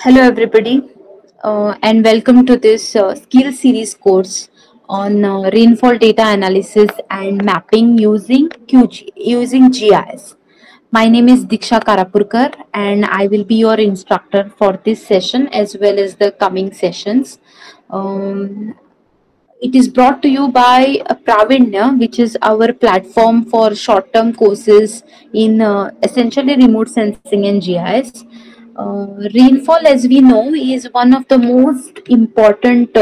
Hello, everybody, and welcome to this skill series course on rainfall data analysis and mapping using GIS. My name is Diksha Karapurkar, and I will be your instructor for this session as well as the coming sessions. Um, it is brought to you by Pravinya, which is our platform for short-term courses in essentially remote sensing and GIS. Rainfall, as we know, is one of the most important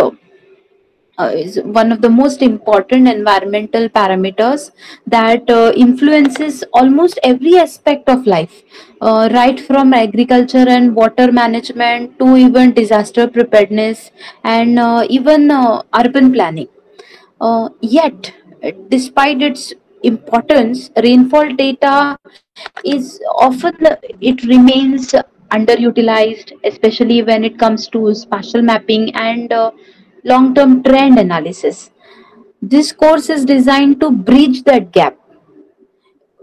environmental parameters that influences almost every aspect of life, right from agriculture and water management to even disaster preparedness and even urban planning. Yet, despite its importance, rainfall data is often it remains underutilized, especially when it comes to spatial mapping and long-term trend analysis. This course is designed to bridge that gap.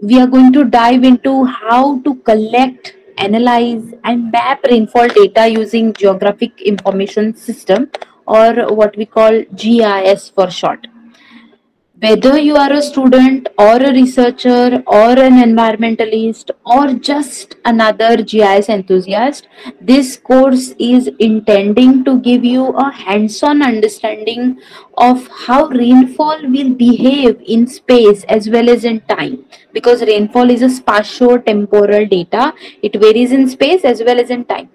We are going to dive into how to collect, analyze, and map rainfall data using Geographic Information System, or what we call GIS for short. Whether you are a student or a researcher or an environmentalist or just another GIS enthusiast, this course is intending to give you a hands on understanding of how rainfall will behave in space as well as in time. Because rainfall is a spatio temporal data, it varies in space as well as in time,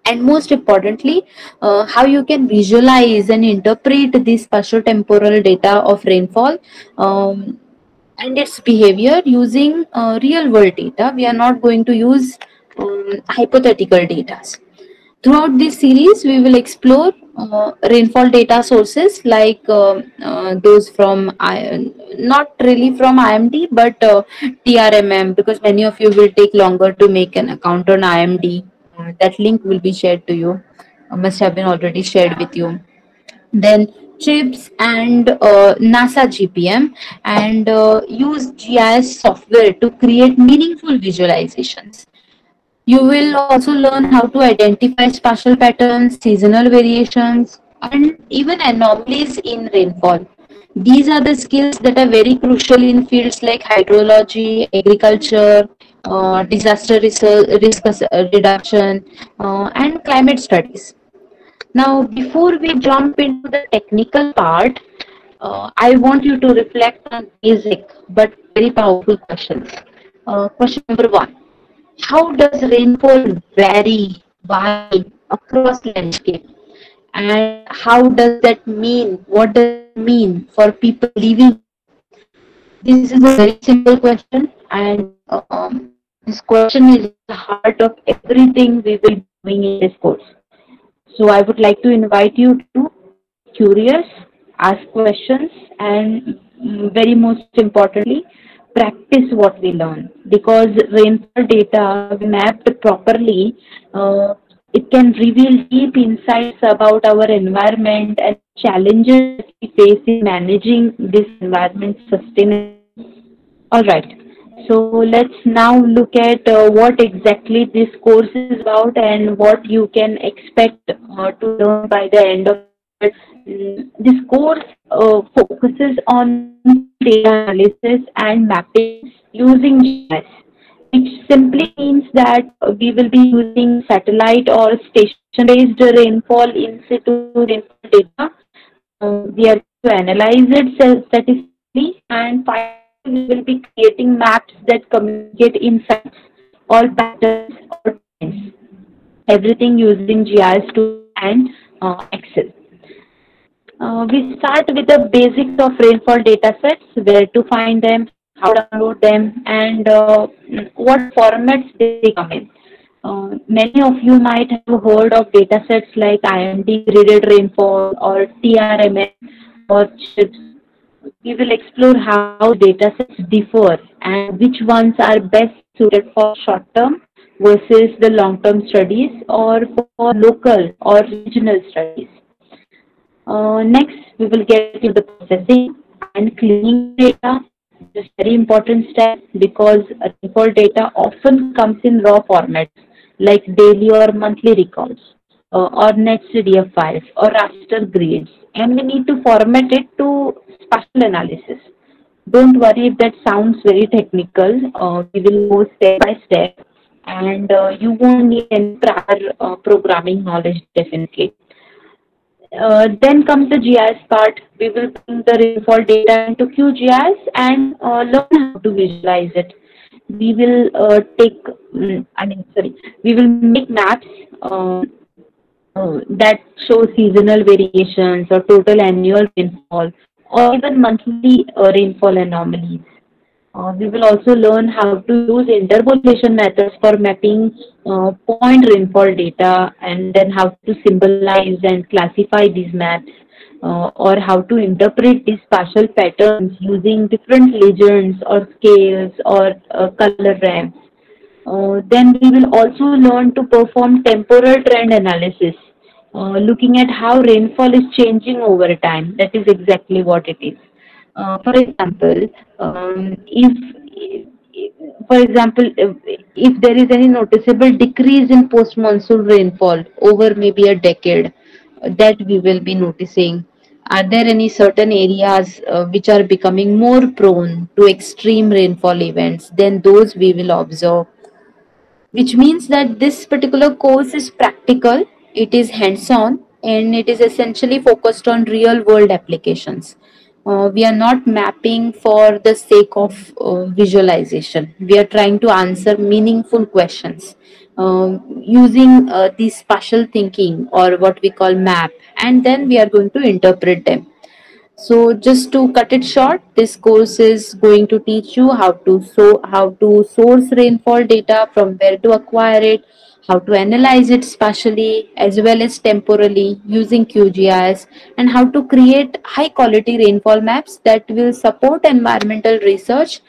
and most importantly, how you can visualize and interpret this spatiotemporal data of rainfall and its behavior using real world data. We are not going to use hypothetical data. Throughout this series, we will explore rainfall data sources like those from not really from IMD but TRMM, because many of you will take longer to make an account on IMD. That link will be shared to you. Must have been already shared with you. Then CHIPS and NASA GPM, and use GIS software to create meaningful visualizations. You will also learn how to identify spatial patterns, seasonal variations, and even anomalies in rainfall. These are the skills that are very crucial in fields like hydrology, agriculture, disaster reduction, and climate studies. Now, before we jump into the technical part, I want you to reflect on basic but very powerful questions. Question number one: how does rainfall vary widely across landscape? And how does that mean? What does it mean for people living? This is a very simple question, and this question is the heart of everything we will be doing in this course. So I would like to invite you to be curious, ask questions, and very most importantly, practice what we learn. Because rainfall data, when mapped properly, it can reveal deep insights about our environment and challenges we face in managing this environment sustainably. All right. So let's now look at what exactly this course is about and what you can expect to learn by the end of it. This course focuses on data analysis and mapping using GIS, which simply means that we will be using satellite or station-based rainfall in situ rainfall data. We are to analyze it statistically, and finally we will be creating maps that communicate insights or patterns or trends. Everything using GIS tools and Excel. We start with the basics of rainfall data sets, where to find them, how to download them, and what formats they come in. Many of you might have heard of data sets like IMD graded rainfall or TRMS or CHIPS. We will explore how data sets differ and which ones are best suited for short term versus the long term studies or for local or regional studies. Next, we will get into the processing and cleaning data. This is a very important step because rainfall data often comes in raw format. like daily or monthly records, or NetCDF files or raster grids, and we need to format it to spatial analysis. Don't worry if that sounds very technical. We will go step by step, and you won't need any prior programming knowledge definitely. Then comes the GIS part. We will bring the rainfall data into QGIS and learn how to visualize it. We will we will make maps that show seasonal variations or total annual rainfall or even monthly rainfall anomalies. We will also learn how to use interpolation methods for mapping point rainfall data, and then how to symbolize and classify these maps, or how to interpret these spatial patterns using different legends or scales or color ramps. Then we will also learn to perform temporal trend analysis, looking at how rainfall is changing over time. That is exactly what it is. For example, if there is any noticeable decrease in post-monsoon rainfall over maybe a decade, that we will be noticing. Are there any certain areas which are becoming more prone to extreme rainfall events? Then those we will observe, which means that this particular course is practical, it is hands on, and it is essentially focused on real world applications. We are not mapping for the sake of visualization. We are trying to answer meaningful questions using the spatial thinking, or what we call map, and then we are going to interpret them. So just to cut it short, this course is going to teach you how to source rainfall data, from where to acquire it, how to analyze it spatially as well as temporally using QGIS, and how to create high quality rainfall maps that will support environmental research,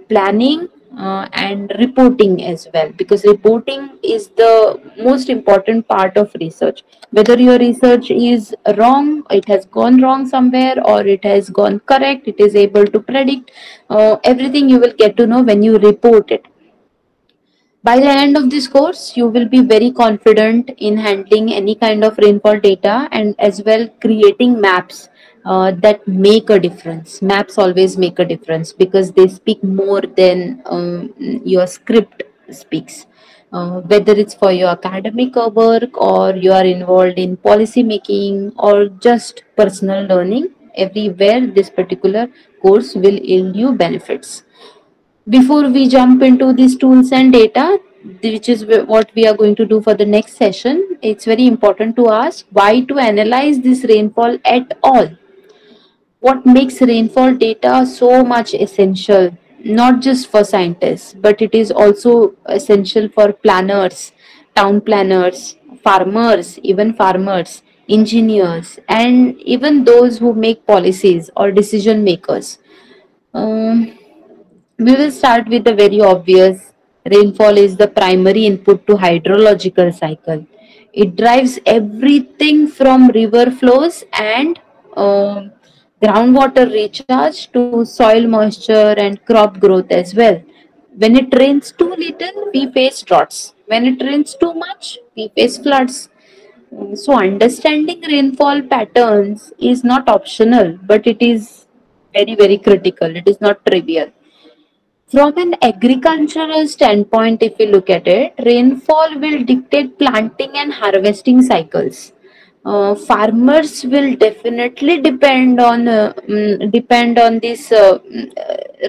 planning, and reporting as well, because reporting is the most important part of research. Whether your research is wrong, it has gone wrong somewhere, or it has gone correct, it is able to predict, everything you will get to know when you report it. By the end of this course, you will be very confident in handling any kind of rainfall data, and as well creating maps that make a difference. Maps always make a difference because they speak more than your script speaks. Whether it's for your academic work, or you are involved in policy making, or just personal learning, everywhere this particular course will yield you benefits. Before we jump into these tools and data, which is what we are going to do for the next session, it's very important to ask why to analyze this rainfall at all. What makes rainfall data so much essential, not just for scientists, but it is also essential for planners, town planners, farmers, even farmers, engineers, and even those who make policies or decision makers. Um, we will start with the very obvious. Rainfall is the primary input to hydrological cycle. It drives everything from river flows and um groundwater recharge to soil moisture and crop growth as well. When it rains too little, we face droughts. When it rains too much, we face floods. So understanding rainfall patterns is not optional, but it is very, very critical. It is not trivial. From an agricultural standpoint, if we look at it, rainfall will dictate planting and harvesting cycles. Farmers will definitely depend on this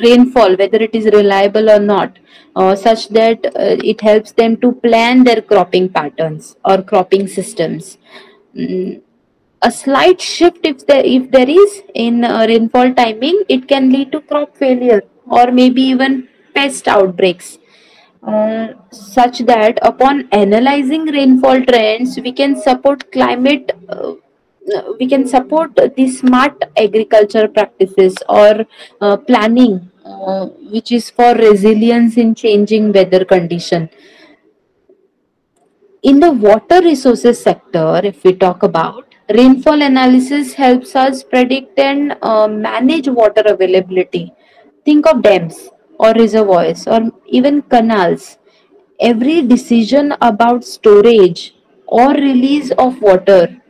rainfall, whether it is reliable or not, such that it helps them to plan their cropping patterns or cropping systems. Mm, a slight shift, if there is in rainfall timing, it can lead to crop failure or maybe even pest outbreaks, such that upon analyzing rainfall trends we can support the smart agriculture practices, or planning, which is for resilience in changing weather condition. In the water resources sector, if we talk about, rainfall analysis helps us predict and manage water availability. Think of dams or reservoirs or even canals. Every decision about storage or release of water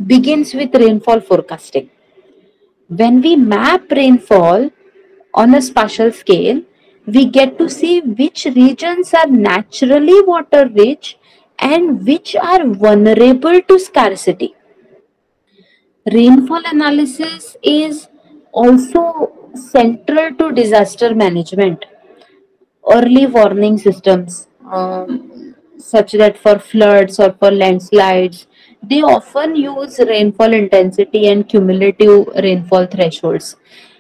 begins with rainfall forecasting. When we map rainfall on a spatial scale, we get to see which regions are naturally water rich and which are vulnerable to scarcity. Rainfall analysis is also central to disaster management. Early warning systems, such that for floods or for landslides, they often use rainfall intensity and cumulative rainfall thresholds.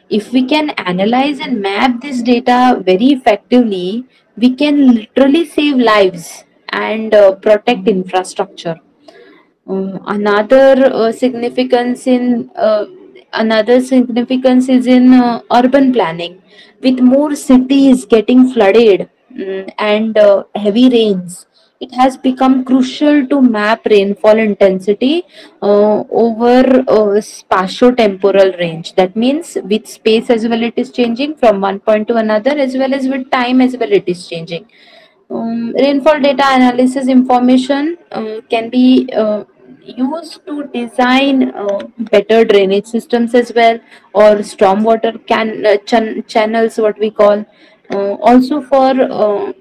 If we can analyze and map this data very effectively, we can literally save lives and protect infrastructure. Another significance is in urban planning. With more cities getting flooded, and heavy rains, it has become crucial to map rainfall intensity over spatio-temporal range. That means with space as well it is changing from one point to another, as well as with time as well it is changing. Rainfall data analysis information can be used to design better drainage systems as well, or stormwater channels, what we call. Also for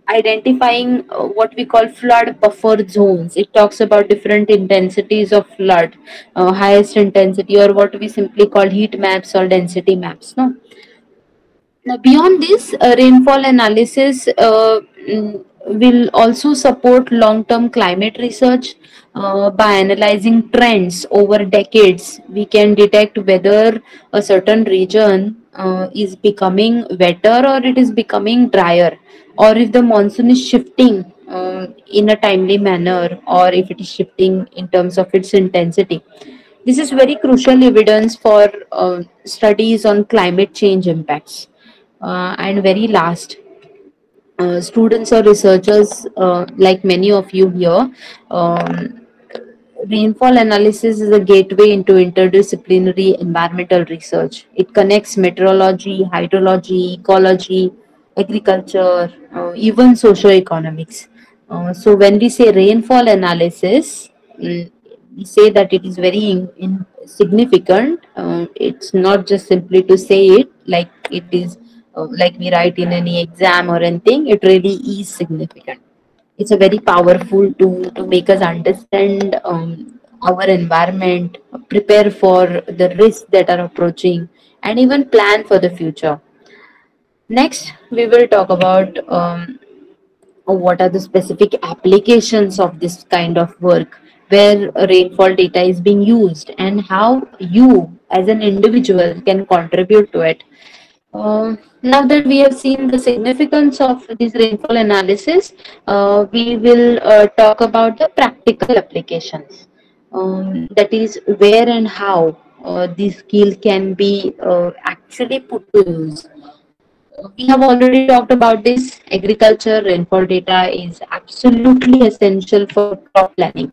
identifying what we call flood buffer zones. It talks about different intensities of flood, highest intensity, or what we simply call heat maps or density maps. No, now, beyond this, rainfall analysis will also support long term climate research. By analyzing trends over decades, we can detect whether a certain region is becoming wetter or it is becoming drier, or if the monsoon is shifting in a timely manner, or if it is shifting in terms of its intensity. This is very crucial evidence for studies on climate change impacts. And very last, students or researchers, like many of you here, rainfall analysis is a gateway into interdisciplinary environmental research. It connects meteorology, hydrology, ecology, agriculture, even socioeconomics. So when we say rainfall analysis, we say that it is very significant. It's not just simply to say it like it is, like we write in any exam or anything. It really is significant. It's a very powerful tool to make us understand our environment, prepare for the risks that are approaching, and even plan for the future. Next, we will talk about what are the specific applications of this kind of work where rainfall data is being used, and how you as an individual can contribute to it. Now that we have seen the significance of this rainfall analysis, we will talk about the practical applications. That is, where and how this skill can be actually put to use. We have already talked about this. Agriculture rainfall data is absolutely essential for crop planning.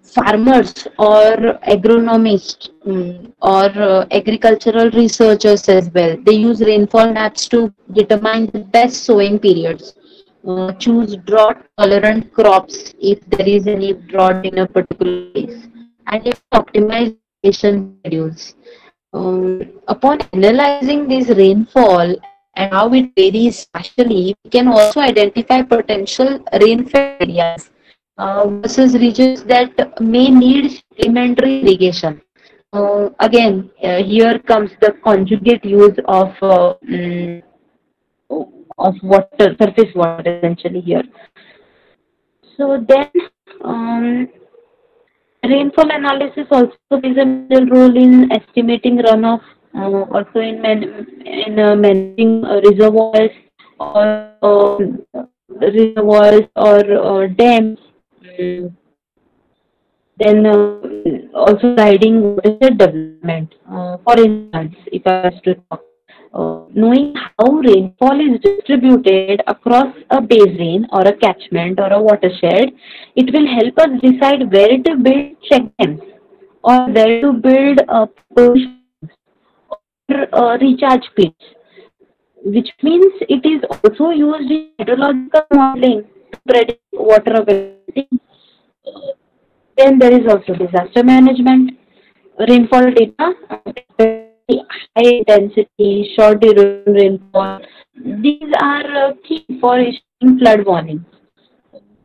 Farmers or agronomists, or agricultural researchers as well, they use rainfall maps to determine the best sowing periods, choose drought tolerant crops if there is any drought in a particular place, and even optimize irrigation schedules. Upon analyzing this rainfall and how it varies spatially, we can also identify potential rain-fed areas versus regions that may need supplementary irrigation. Here comes the conjugate use of water, surface water, essentially here. So then, um, rainfall analysis also plays a major role in estimating runoff, also in managing reservoirs or dams. Mm, then also guiding watershed development. For instance, if I was to talk, knowing how rainfall is distributed across a basin or a catchment or a watershed, it will help us decide where to build check dams, or where to build or recharge pits. which means it is also used in hydrological modeling to predict water availability. Then there is also disaster management, rainfall data, especially high intensity, short duration rainfall. These are key for issuing flood warnings.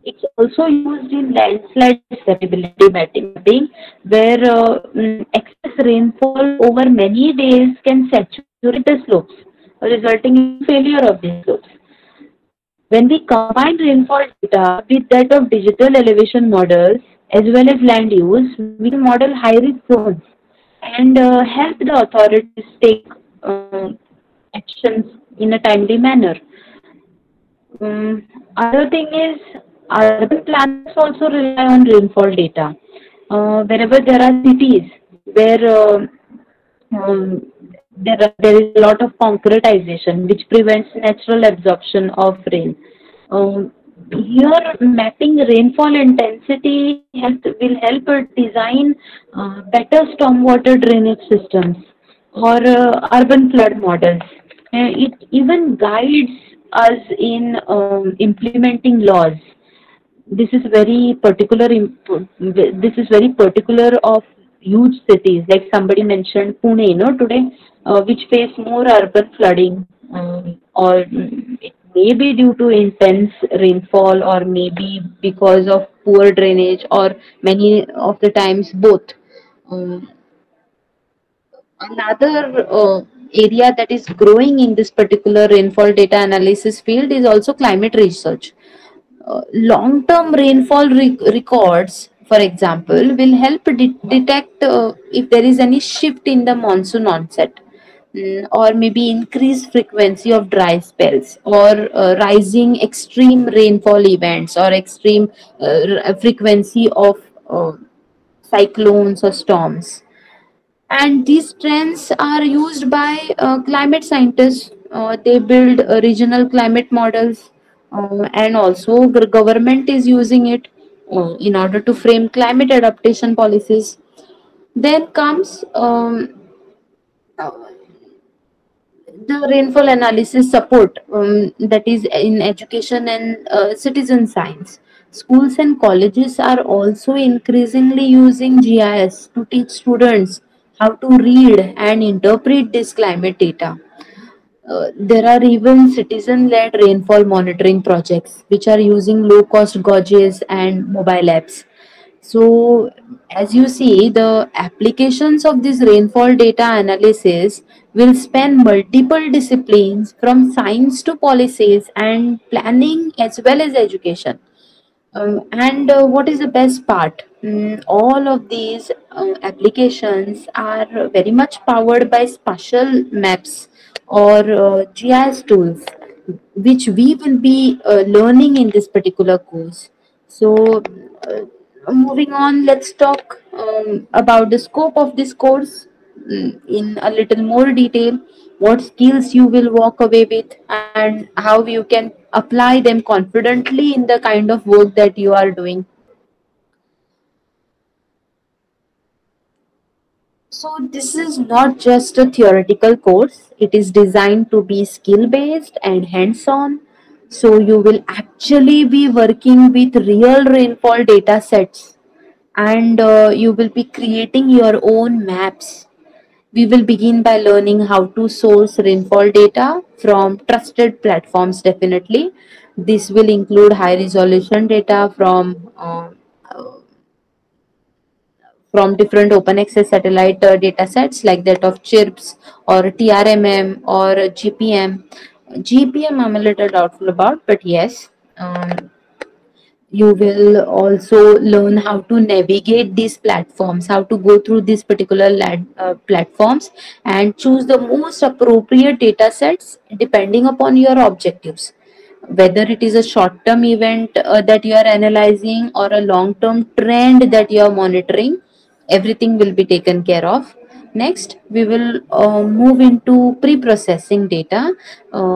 It's also used in landslide susceptibility mapping, where excess rainfall over many days can saturate the slopes, resulting in failure of these slopes. When we combine rainfall data with that of digital elevation models as well as land use, we can model high risk zones and help the authorities take actions in a timely manner. Other thing is, urban planners also rely on rainfall data. Wherever there are cities where there is a lot of concretization which prevents natural absorption of rain. Um, Here, mapping rainfall intensity will help design better stormwater drainage systems or urban flood models. It even guides us in implementing laws. This is very particular. This is very particular of huge cities, like somebody mentioned Pune, today, which face more urban flooding, or it may be due to intense rainfall, or maybe because of poor drainage, or many of the times both. Um, Another area that is growing in this particular rainfall data analysis field is also climate research. Long-term rainfall records, for example, will help detect if there is any shift in the monsoon onset, or maybe increased frequency of dry spells, or rising extreme rainfall events, or extreme frequency of cyclones or storms. And these trends are used by climate scientists. They build regional climate models, and also the government is using it in order to frame climate adaptation policies. Then comes the rainfall analysis support, that is in education and citizen science. Schools and colleges are also increasingly using GIS to teach students how to read and interpret this climate data. There are even citizen led rainfall monitoring projects which are using low cost gauges and mobile apps. So, as you see, the applications of this rainfall data analysis will span multiple disciplines from science to policies and planning as well as education. And what is the best part? All of these applications are very much powered by spatial maps or GIS tools, which we will be learning in this particular course. So, moving on, let's talk about the scope of this course in a little more detail. What skills you will walk away with, and how you can apply them confidently in the kind of work that you are doing. So, this is not just a theoretical course, it is designed to be skill based and hands on. So, you will actually be working with real rainfall data sets, and you will be creating your own maps. We will begin by learning how to source rainfall data from trusted platforms, definitely. This will include high resolution data from different open access satellite data sets like that of CHIRPS or TRMM or GPM. GPM I'm a little doubtful about, but yes. You will also learn how to navigate these platforms, how to go through these particular platforms and choose the most appropriate data sets depending upon your objectives, whether it is a short term event that you are analyzing or a long term trend that you are monitoring. Everything will be taken care of. Next, we will move into pre-processing data.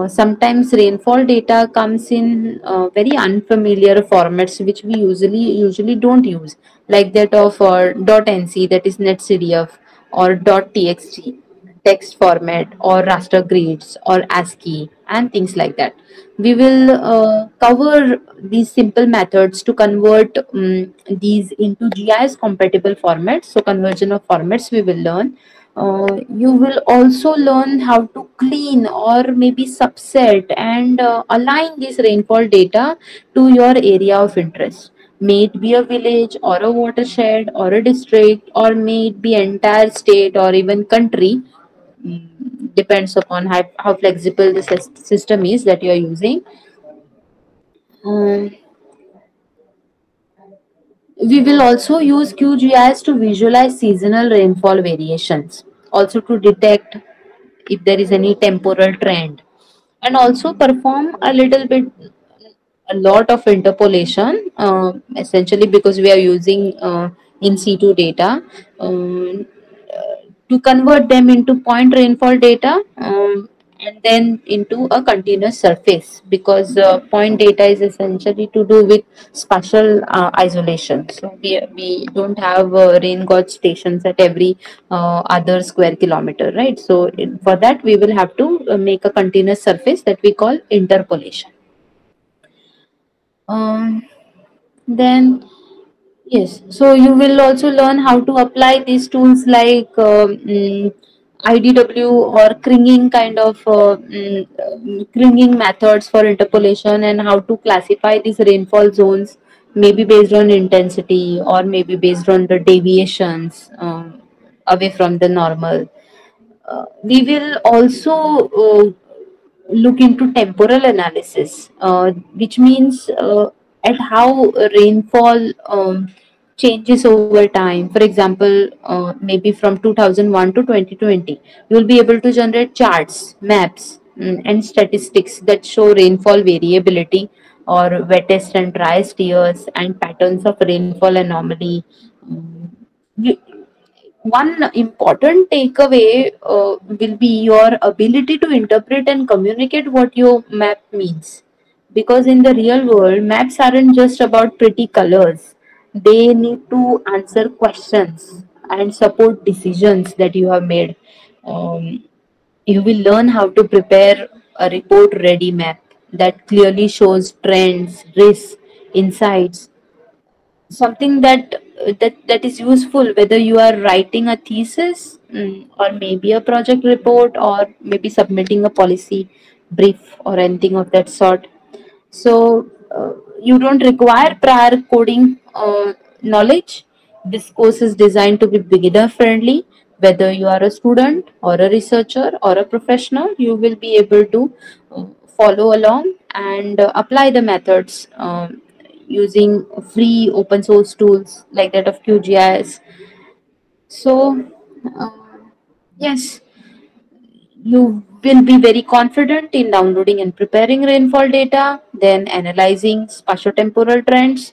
Sometimes rainfall data comes in very unfamiliar formats, which we usually don't use, like that of .nc, that is netcdf, or .txt. text format or raster grids or ASCII and things like that. We will cover these simple methods to convert these into GIS compatible formats. So conversion of formats we will learn. You will also learn how to clean or maybe subset and align this rainfall data to your area of interest. May it be a village or a watershed or a district, or may it be entire state or even country. Depends upon how flexible the system is that you are using. Um, we will also use QGIS to visualize seasonal rainfall variations, also to detect if there is any temporal trend, and also perform a lot of interpolation, essentially because we are using in situ data, um, to convert them into point rainfall data, and then into a continuous surface, because point data is essentially to do with spatial isolation. So we don't have rain gauge stations at every other square kilometer, right? So for that we will have to make a continuous surface that we call interpolation. um, then Yes, so you will also learn how to apply these tools like IDW or Kringing kind of Kringing methods for interpolation, and how to classify these rainfall zones, maybe based on intensity or maybe based on the deviations away from the normal. We will also look into temporal analysis, which means at how rainfall changes over time. For example, maybe from 2001 to 2020, you will be able to generate charts, maps, and statistics that show rainfall variability or wettest and driest years and patterns of rainfall anomaly. Um, you- One important takeaway will be your ability to interpret and communicate what your map means. Because in the real world, maps aren't just about pretty colors, they need to answer questions and support decisions that you have made. Um, you will learn how to prepare a report ready map that clearly shows trends, risks, insights, something that is useful whether you are writing a thesis, or maybe a project report, or maybe submitting a policy brief or anything of that sort. So you don't require prior coding knowledge. This course is designed to be beginner friendly. Whether you are a student or a researcher or a professional, you will be able to follow along and apply the methods using free open source tools like that of QGIS. So, uh, yes, you will be very confident in downloading and preparing rainfall data, then analyzing spatiotemporal trends,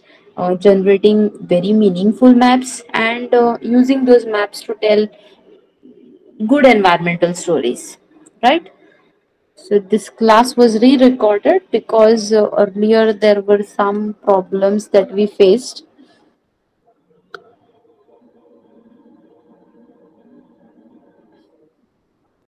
generating very meaningful maps, and using those maps to tell good environmental stories, right? So this class was re-recorded because earlier there were some problems that we faced